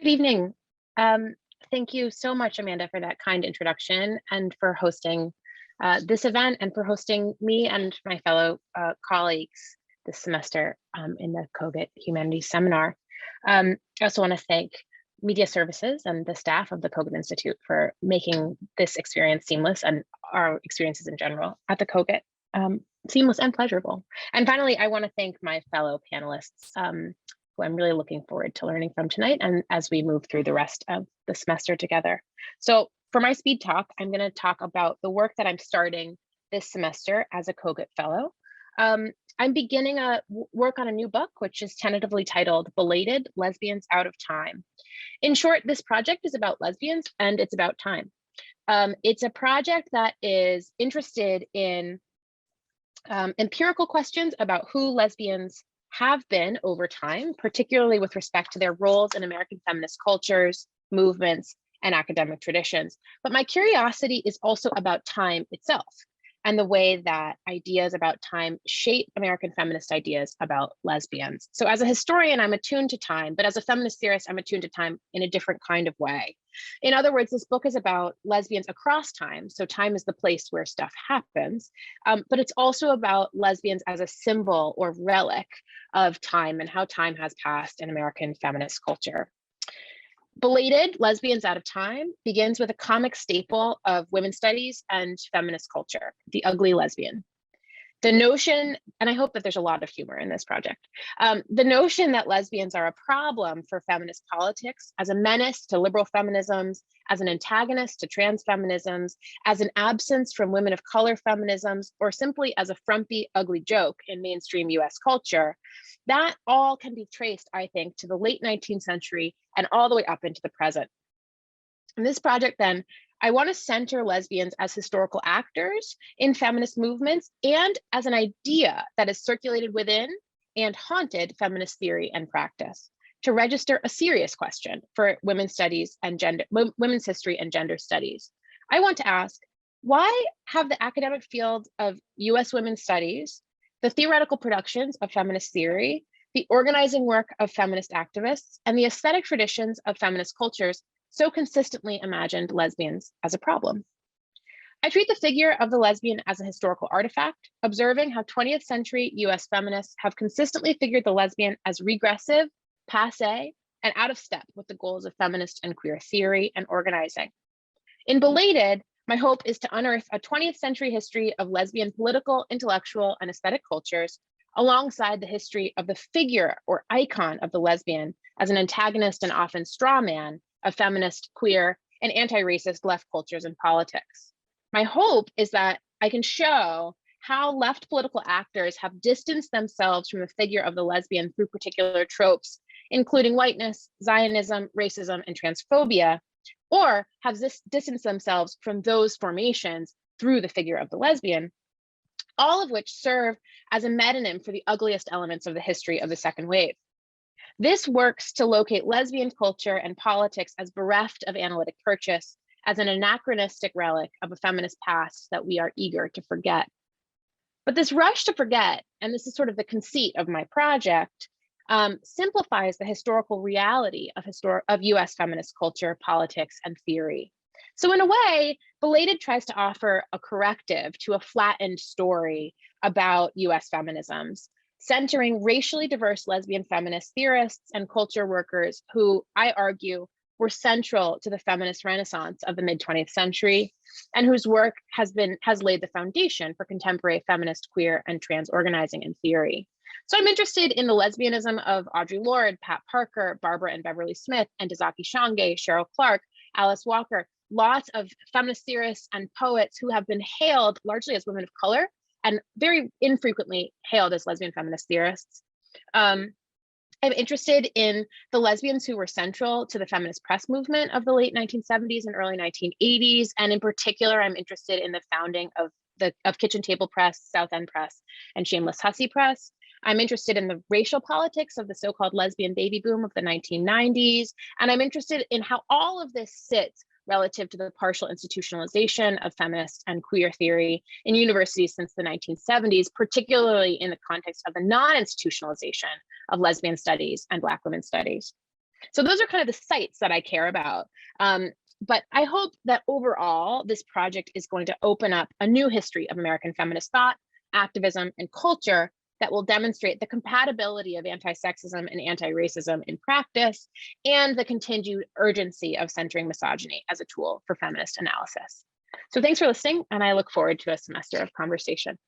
Good evening. Um, Thank you so much, Amanda, for that kind introduction and for hosting this event and for hosting me and my fellow colleagues this semester in the Cogut Humanities Seminar. I also want to thank Media Services and the staff of the Cogut Institute for making this experience seamless and our experiences in general at the Cogut seamless and pleasurable. And finally, I want to thank my fellow panelists who I'm really looking forward to learning from tonight and as we move through the rest of the semester together. So for my speed talk, I'm going to talk about the work that I'm starting this semester as a Cogut Fellow. I'm beginning a work on a new book, which is tentatively titled Belated: Lesbians Out of Time. In short, this project is about lesbians and it's about time. It's a project that is interested in empirical questions about who lesbians have been over time, particularly with respect to their roles in American feminist cultures, movements, and academic traditions. But my curiosity is also about time itself and the way that ideas about time shape American feminist ideas about lesbians. So as a historian, I'm attuned to time, but as a feminist theorist, I'm attuned to time in a different kind of way. In other words, this book is about lesbians across time. So time is the place where stuff happens, but it's also about lesbians as a symbol or relic of time and how time has passed in American feminist culture. Belated: Lesbians Out of Time begins with a comic staple of women's studies and feminist culture, the ugly lesbian. The notion, and I hope that there's a lot of humor in this project, the notion that lesbians are a problem for feminist politics, as a menace to liberal feminisms, as an antagonist to trans feminisms, as an absence from women of color feminisms, or simply as a frumpy, ugly joke in mainstream US culture, that all can be traced, I think, to the late 19th century and all the way up into the present. In this project, then, I want to center lesbians as historical actors in feminist movements and as an idea that is circulated within and haunted feminist theory and practice, to register a serious question for women's studies and women's history and gender studies. I want to ask, why have the academic field of US women's studies, the theoretical productions of feminist theory, the organizing work of feminist activists, and the aesthetic traditions of feminist cultures so consistently imagined lesbians as a problem? I treat the figure of the lesbian as a historical artifact, observing how 20th century US feminists have consistently figured the lesbian as regressive, passe, and out of step with the goals of feminist and queer theory and organizing. In Belated, my hope is to unearth a 20th century history of lesbian political, intellectual, and aesthetic cultures, alongside the history of the figure or icon of the lesbian as an antagonist and often straw man of feminist, queer, and anti-racist left cultures and politics. My hope is that I can show how left political actors have distanced themselves from the figure of the lesbian through particular tropes, including whiteness, Zionism, racism, and transphobia, or have distanced themselves from those formations through the figure of the lesbian, all of which serve as a metonym for the ugliest elements of the history of the second wave. This works to locate lesbian culture and politics as bereft of analytic purchase, as an anachronistic relic of a feminist past that we are eager to forget. But this rush to forget, and this is sort of the conceit of my project, simplifies the historical reality of US feminist culture, politics, and theory. So in a way, Belated tries to offer a corrective to a flattened story about US feminisms, centering racially diverse lesbian feminist theorists and culture workers who, I argue, were central to the feminist renaissance of the mid-20th century, and whose work has laid the foundation for contemporary feminist, queer, and trans organizing and theory. So I'm interested in the lesbianism of Audre Lorde, Pat Parker, Barbara and Beverly Smith, and Tazaki Shange, Cheryl Clark, Alice Walker, lots of feminist theorists and poets who have been hailed largely as women of color and very infrequently hailed as lesbian feminist theorists. I'm interested in the lesbians who were central to the feminist press movement of the late 1970s and early 1980s. And in particular, I'm interested in the founding of Kitchen Table Press, South End Press, and Shameless Hussy Press. I'm interested in the racial politics of the so-called lesbian baby boom of the 1990s. And I'm interested in how all of this sits relative to the partial institutionalization of feminist and queer theory in universities since the 1970s, particularly in the context of the non-institutionalization of lesbian studies and Black women's studies. So those are kind of the sites that I care about. But I hope that overall, this project is going to open up a new history of American feminist thought, activism, and culture that will demonstrate the compatibility of anti-sexism and anti-racism in practice, and the continued urgency of centering misogyny as a tool for feminist analysis. So thanks for listening, and I look forward to a semester of conversation.